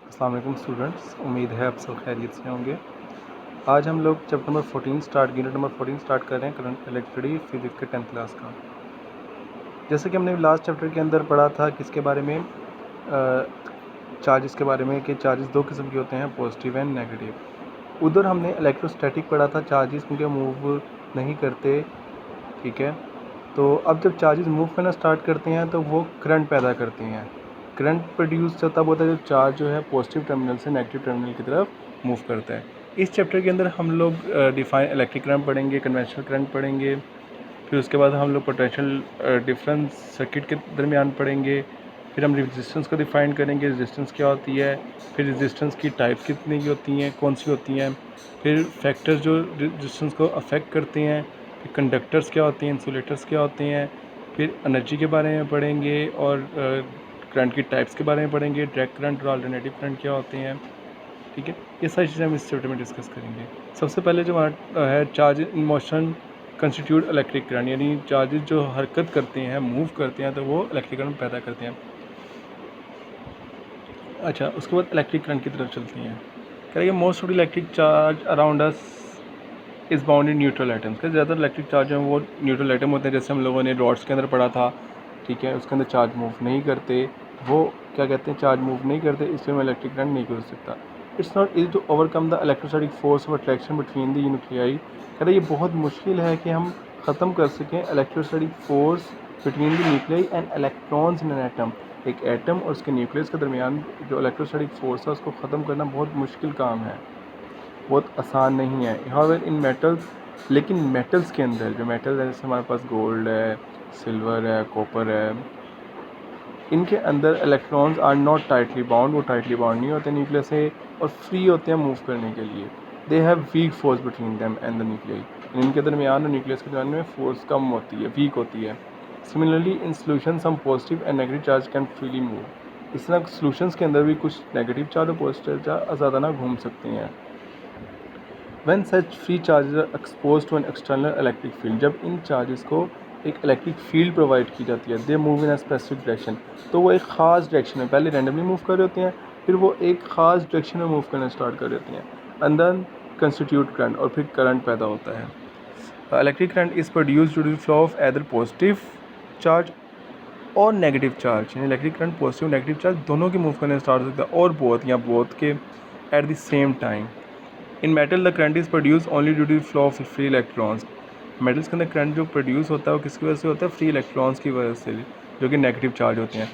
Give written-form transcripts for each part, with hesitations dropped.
अस्सलाम वालेकुम स्टूडेंट्स, उम्मीद है आप सब खैरियत से होंगे। आज हम लोग chapter number 14 unit number 14 start कर रहे हैं करंट इलेक्ट्रिसिटी फिजिक्स के 10th क्लास का। जैसे कि हमने लास्ट चैप्टर के अंदर पढ़ा था किसके बारे में, चार्जेस के बारे में, कि चार्जेस दो किस्म के होते हैं, पॉजिटिव एंड नेगेटिव। उधर हमने इलेक्ट्रोस्टैटिक पढ़ा था, चार्जेस क्योंकि मूव नहीं करते, ठीक है। तो अब जब चार्जेस मूव करना स्टार्ट करते हैं तो वो करंट पैदा करते हैं। करंट प्रोड्यूस तब होता है जब चार्ज जो है पॉजिटिव टर्मिनल से नेगेटिव टर्मिनल की तरफ मूव करता है। इस चैप्टर के अंदर हम लोग डिफाइन इलेक्ट्रिक करंट पढ़ेंगे, कन्वेंशनल करंट पढ़ेंगे, फिर उसके बाद हम लोग पोटेंशियल डिफरेंस सर्किट के दरमियान पढ़ेंगे, फिर हम रेजिस्टेंस को डिफ़ाइन करेंगे, रेजिस्टेंस क्या होती है, फिर रेजिस्टेंस की टाइप कितनी की होती हैं, कौन सी होती हैं, फिर फैक्टर्स जो रेजिस्टेंस को अफेक्ट करते हैं, फिर कंडक्टर्स क्या होते हैं, इंसुलेटर्स क्या होते हैं, फिर एनर्जी के बारे में पढ़ेंगे और करंट की टाइप्स के बारे में पढ़ेंगे, डायरेक्ट करंट और अल्टरनेटिव करंट क्या होते हैं, ठीक है। ये सारी चीज़ें हम इस चैप्टर में डिस्कस करेंगे। सबसे पहले जो हमारा है charge in motion constitute electric current, यानी चार्जेस जो हरकत करते हैं, मूव करते हैं, तो वो इलेक्ट्रिक करंट पैदा करते हैं। अच्छा, उसके बाद इलेक्ट्रिक करंट की तरफ चलते हैं। कह most of electric charge around us is bound in neutral atoms. के ज़्यादातर इलेक्ट्रिक चार्ज हैं वो न्यूट्रल एटम होते हैं, जैसे हम लोगों ने रॉड्स के अंदर पढ़ा था, ठीक है। उसके अंदर चार्ज मूव नहीं करते, वो क्या कहते हैं, चार्ज मूव नहीं करते, इसलिए मैं इलेक्ट्रिक करंट नहीं कर सकता। It's not easy to overcome the electrostatic force of attraction between the nuclei. कहते ये बहुत मुश्किल है कि हम ख़त्म कर सकें electrostatic force between the nuclei and electrons in an atom. एक एटम और उसके न्यूक्लियस के दरमियान जो इलेक्ट्रोस्टैटिक फोर्स है उसको ख़त्म करना बहुत मुश्किल काम है, बहुत आसान नहीं है। हाउएवर इन मेटल्स, लेकिन मेटल्स के अंदर जो मेटल्स है, जैसे हमारे पास गोल्ड है, सिल्वर है, कॉपर है, इनके अंदर electrons are not tightly bound, वो टाइटली बाउंड नहीं होते न्यूक्लियस से और फ्री होते हैं मूव करने के लिए। They have weak force between them and the nuclei. इनके दरमियान और न्यूक्लियस के दरमियान में फोर्स कम होती है, वीक होती है। Similarly in solution some positive and negative charge can freely move. इस तरह सोल्यूशंस के अंदर भी कुछ नेगेटिव चार्ज और पॉजिटिव चार्ज आज़ादा ना घूम सकते हैं। When such free charges are exposed to an external electric field, जब इन चार्जेस को एक इलेक्ट्रिक फील्ड प्रोवाइड की जाती है, they move in a specific direction, तो वो एक ख़ास डायरेक्शन में पहले रैंडमली मूव कर रहे होते हैं, फिर वो एक ख़ास डायरेक्शन में मूव करना स्टार्ट कर देते हैं, एंड देन कंस्टिट्यूट करंट, और फिर करंट पैदा होता है। Electric current is produced due to flow of either positive charge और नेगेटिव चार्ज, यानी electric current positive negative charge दोनों के मूव करने स्टार्ट हो सकता है, और बोथ या बोथ के at the same time. In metal the current is produce only due to flow of free electrons. Metals के अंदर करंट जो प्रोड्यूस होता है वो किसकी वजह से होता है, फ्री इलेक्ट्रॉन्स की वजह से, जो कि नेगेटिव चार्ज होते हैं।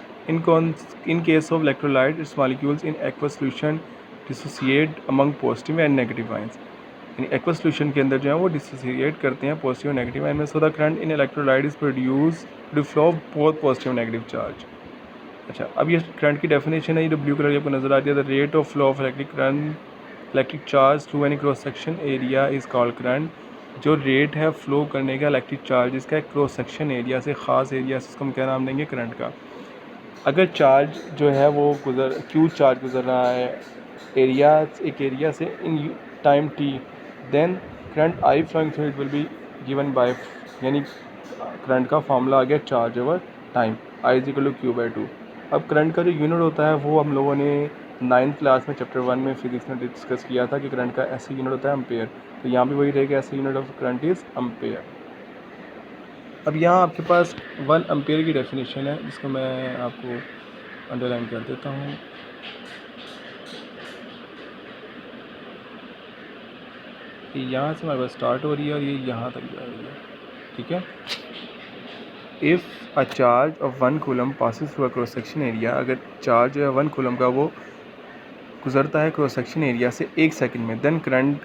In case of electrolyte it's molecules in aqueous solution dissociate among positive and negative ions, यानी एक्वस सोल्यूशन के अंदर जो है वो डिसोसिएट करते हैं पॉजिटिव और नेगेटिव आयन में। So the current in electrolyte is produce due flow of both positive negative charge. अच्छा, अब ये करंट की डेफिनेशन है, ये जो ब्लू कलर आपको नजर आ रही है, the rate of flow of electric current electric charge through any cross section area is called current. जो रेट है फ्लो करने का इलेक्ट्रिक चार्ज इसका क्रॉस सेक्शन एरिया से, ख़ास एरिया से, इसको हम क्या नाम देंगे, करंट का। अगर चार्ज जो है वो क्यू चार्ज गुजर रहा है एरिया, एक एरिया से in time t, then current I flowing through it will be given by, यानी करंट का फार्मूला आ गया charge over time, I is equal to q by two. अब करंट का जो यूनिट होता है वो हम लोगों ने 9th क्लास में चैप्टर 1 में फिजिक्स में डिस्कस किया था कि करंट का ऐसे यूनिट होता है एम्पेयर, तो यहाँ भी वही रहेगा, ऐसे unit of current is ampere. अब यहाँ आपके पास 1 एम्पेयर की डेफिनेशन है, जिसको मैं आपको अंडरलाइन कर देता हूँ। ये यहाँ से हमारे पास स्टार्ट हो रही है और ये यहाँ तक जा रही है, ठीक है। If a charge of 1 coulomb passes through a cross section area, अगर चार्ज जो है 1 कूलम का वो गुजरता है क्रॉस सेक्शन एरिया से 1 सेकंड में, देन करंट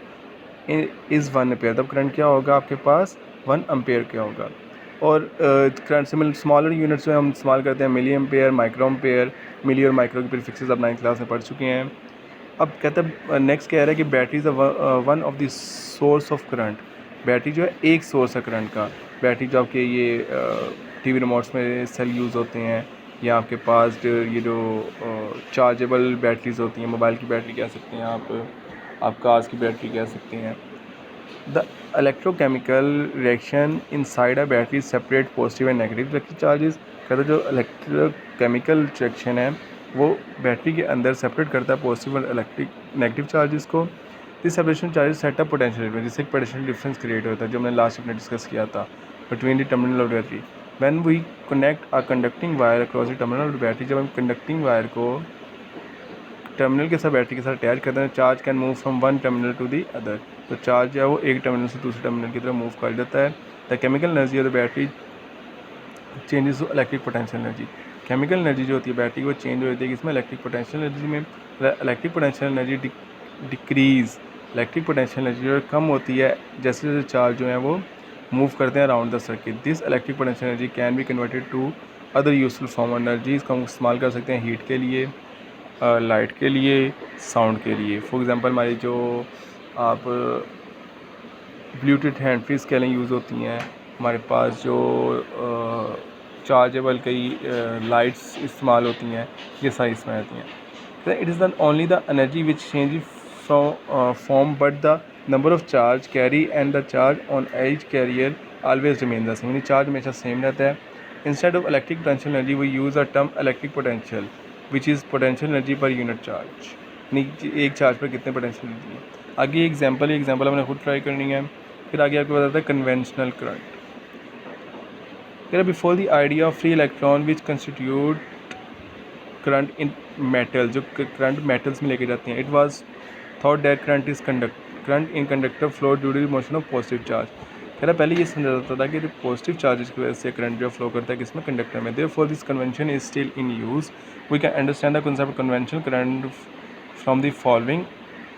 इज़ 1 एम्पेयर, तब करंट क्या होगा आपके पास, 1 एम्पेयर क्या होगा। और करंट से स्मॉलर यूनिट्स में हम इस्तेमाल करते हैं मिली एम्पेयर, माइक्रो एम्पेयर। मिली और माइक्रो की प्रीफिक्सेस अब 9th क्लास में पढ़ चुके हैं। अब कहते हैं नेक्स्ट कह रहा है कि battery is one of the source of current. Battery जो है एक सोर्स है करंट का। बैटरी जो आपके ये टीवी रिमोट्स में सेल यूज़ होते हैं, या आपके पास जो ये जो चार्जेबल बैटरीज होती हैं, मोबाइल की बैटरी कह सकते हैं आप कार्स की बैटरी कह सकते हैं। The electrochemical reaction inside a battery separate positive and negative electric charges. कहते जो इलेक्ट्रोकेमिकल रिएक्शन है वो बैटरी के अंदर सेपरेट करता है पॉजिटिव और इलेक्ट्रिक नेगेटिव चार्जेस को। This separation charges set up potential difference, जिससे एक पोटेंशियल डिफरेंस क्रिएट होता है, जो हमने लास्ट में डिस्कस किया था between the terminal of battery. When we connect a conducting wire across the terminal of battery, जब हम कंडक्टिंग वायर को टर्मिनल के साथ बैटरी के साथ अटैच करते हैं, charge can move from one terminal to the other. तो चार्ज जो है वो एक टर्मिनल से दूसरे टर्मिनल की तरफ मूव कर जाता है। The chemical energy of the battery changes to electric potential energy. Chemical energy जो होती है बैटरी की वो चेंज हो जाती है इसमें इलेक्ट्रिक पोटेंशियल एनर्जी में। Electric potential energy decrease, electric potential energy जो कम होती है जैसे जैसे चार्ज जो है वो मूव करते हैं around the circuit. This electric potential energy can be converted to other useful form energy. इसका हम इस्तेमाल कर सकते हैं हीट के लिए, लाइट के लिए, साउंड के लिए। फॉर एग्जांपल हमारी जो आप ब्लूटूथ हैंड फ्री स्केलें यूज़ होती हैं, हमारे पास जो चार्जेबल कई लाइट्स इस्तेमाल होती हैं, ये सारी इसमें आती हैं। It is the only the energy which change from form but the number of charge carry and the charge on each carrier always remain the same, यानी चार्ज हमेशा सेम रहता है। Instead of electric potential energy we use a term electric potential which is potential energy per unit charge, यानी एक charge पर कितने potential energy है। आगे एग्जाम्पल हमने खुद ट्राई करनी है। फिर आगे आपको बताता है conventional current. Before the idea of free electron which constitute current in metal, जो करंट मेटल्स में लेके जाते हैं, it was thought that current in conductor flow due to the motion of positive charge. कह रहा पहले ये समझा जाता था कि जो पॉजिटिव चार्जेस की वजह से करंट जो फ्लो करता है किसमें, कंडक्टर में। Therefore this convention is still in use. We can understand the concept of conventional current from the following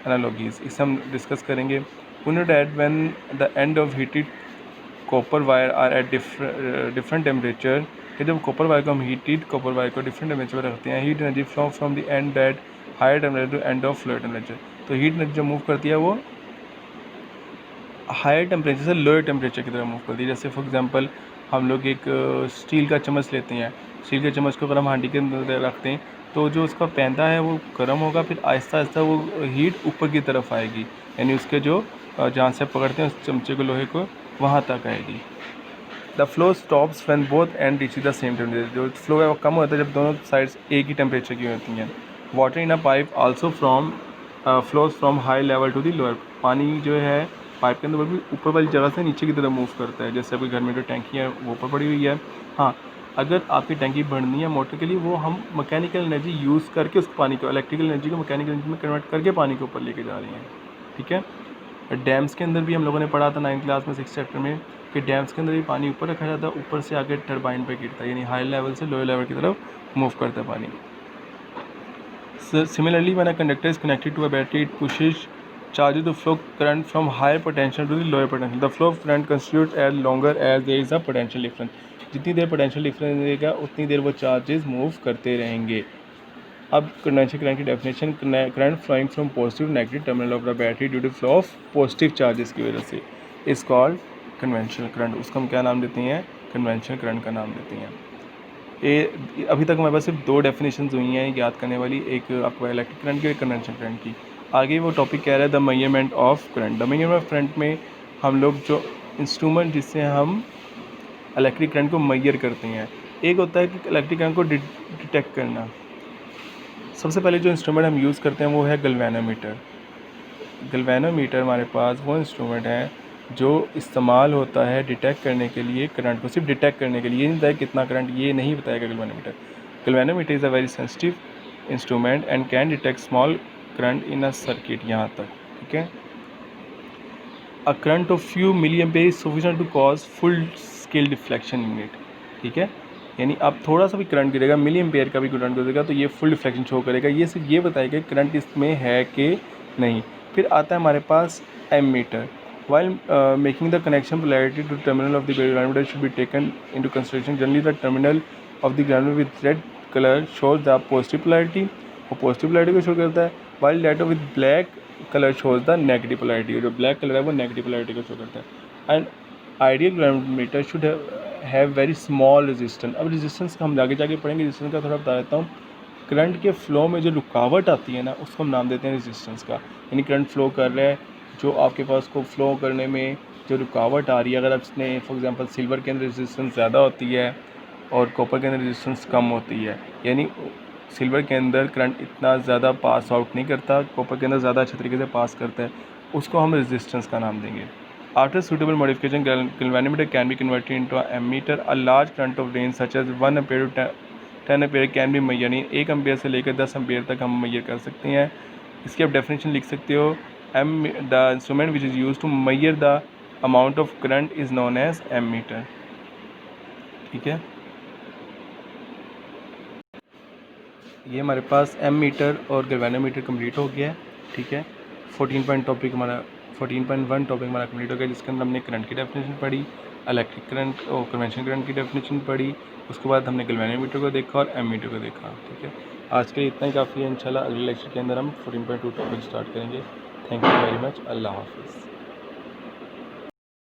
analogies. इसे हम डिस्कस करेंगे। We know that when the end of heated copper wire are at different temperature, कि जब copper wire को हम heated copper wire को different temperature पर रखते हैं, heat energy flow from the end that higher temperature to end of lower temperature. तो heat energy जो मूव करती है वो हायर टेम्परेचर से लोअर टेम्परेचर की तरफ मूव करती है। जैसे फॉर एग्जांपल हम लोग एक स्टील का चम्मच लेते हैं, स्टील के चम्मच को अगर हम हांडी के अंदर रखते हैं तो जो उसका पैंदा है वो गर्म होगा, फिर आहिस्ता आहिस्ता वो हीट ऊपर की तरफ आएगी, यानी उसके जो जहाँ से पकड़ते हैं उस चमचे को, लोहे को, वहाँ तक आएगी। The flow stops when both and reach the same temperature. जो फ्लो है वो कम होता है जब दोनों साइड्स एक ही टेम्परेचर की होती हैं। Water in a pipe also flows from high level to the lower. पानी जो है पाइप के अंदर भी ऊपर वाली जगह से नीचे की तरफ मूव करता है। जैसे अभी घर में जो टैंकी है वो ऊपर पड़ी हुई है, हाँ, अगर आपकी टैंकी भरनी है मोटर के लिए, वो हम मैकेनिकल एनर्जी यूज़ करके उस पानी को, इलेक्ट्रिकल एनर्जी को मैकेनिकल एनर्जी में कन्वर्ट करके पानी को ऊपर लेके जा रही हैं। ठीक है। डैम्स के अंदर भी हम लोगों ने पढ़ा था 9th क्लास में 6th चैप्टर में कि डैम्स के अंदर भी पानी ऊपर रखा जाता है, ऊपर से आगे टरबाइन पे गिरता है, यानी हाई लेवल से लोअर लेवल की तरफ मूव करता है पानी। Similarly, when a conductor is connected to a battery, it pushes charges to flow current from higher potential to the lower potential. The flow of current constitutes as longer as there is a potential difference. जितनी देर potential difference रहेगा उतनी देर वो charges move करते रहेंगे। अब condenser current की definition, current flowing from positive negative terminal of the battery due to flow of positive charges की वजह से इज कॉल्ड कन्वेंशनल करंट। उसका हम क्या नाम देते हैं, कन्वेंशनल करंट का नाम देते हैं। ये अभी तक हमारे पास सिर्फ 2 डेफिनेशंस हुई हैं याद करने वाली, एक आपको इलेक्ट्रिक करंट की, एक कन्वेंशनल करंट की। आगे वो टॉपिक कह रहा है the measurement of current. The measurement of current में हम लोग जो इंस्ट्रूमेंट जिससे हम इलेक्ट्रिक करंट को मेजर करते हैं, एक होता है कि इलेक्ट्रिक करंट को डिटेक्ट करना। सबसे पहले जो इंस्ट्रूमेंट हम यूज़ करते हैं वो है गैल्वेनोमीटर। गैल्वेनोमीटर हमारे पास वो इंस्ट्रूमेंट है जो इस्तेमाल होता है डिटेक्ट करने के लिए, करंट को सिर्फ डिटेक्ट करने के लिए। ये नहीं बताया कितना करंट, ये नहीं बताएगा galvanometer. Galvanometer is a very sensitive instrument and can detect small current in a circuit, यहाँ तक। ठीक है। A current of few milli ampere is sufficient to cause full scale deflection unit. ठीक है, यानी अब थोड़ा सा भी करंट गिरेगा, मिली एम्पेयर का भी करंट गिरेगा तो ये फुल डिफ्लेक्शन शो करेगा। ये सिर्फ ये बताएगा करंट इसमें है कि नहीं। फिर आता है हमारे पास ammeter. While making the connection polarity to terminal of the granulator should be taken into consideration. Generally, the terminal of the granule with red color shows the positive polarity, वो positive polarity को show करता है, while that with black color shows the negative polarity, जो black color है वो negative polarity को show करता है। And ideal granulometer should have very small resistance। अब resistance का हम आगे जाके पढ़ेंगे, resistance का थोड़ा बता देता हूँ। करंट के फ्लो में जो रुकावट आती है ना, उसको हम नाम देते हैं रेजिस्टेंस का। यानी करंट फ्लो कर रहा है, जो आपके पास को फ्लो करने में जो रुकावट आ रही है, अगर आपने फॉर एग्जांपल सिल्वर के अंदर रेजिस्टेंस ज़्यादा होती है और कॉपर के अंदर रेजिस्टेंस कम होती है, यानी सिल्वर के अंदर करंट इतना ज़्यादा पास आउट नहीं करता, कॉपर के अंदर ज़्यादा अच्छे तरीके से पास करता है, उसको हम रेजिस्टेंस का नाम देंगे। After suitable modification galvanometer can be converted into ammeter. A large current of range such as 1 ampere to 10 ampere can be measure, यानी 1 एम्पीयर से लेकर 10 एम्पीयर तक हम मेजर कर सकते हैं। इसकी आप डेफिनेशन लिख सकते हो, the instrument which is use to measure the amount of current is known as ammeter. ठीक है, ये हमारे पास एमीटर और गैल्वेनोमीटर कंप्लीट हो गया है। ठीक है, 14.1 टॉपिक हमारा कंप्लीट हो गया, जिसके अंदर हमने करंट की डेफिनेशन पढ़ी, इलेक्ट्रिक करंट और कन्वेंशनल करंट की डेफिनेशन पढ़ी, उसके बाद हमने गैल्वेनोमीटर को देखा और एमीटर को देखा। ठीक है, आज के लिए इतना ही काफ़ी है। इंशाल्लाह अगले लेक्चर के अंदर हम 14.2 टॉपिक स्टार्ट करेंगे। Thank you very much. अल्लाह हाफिज़।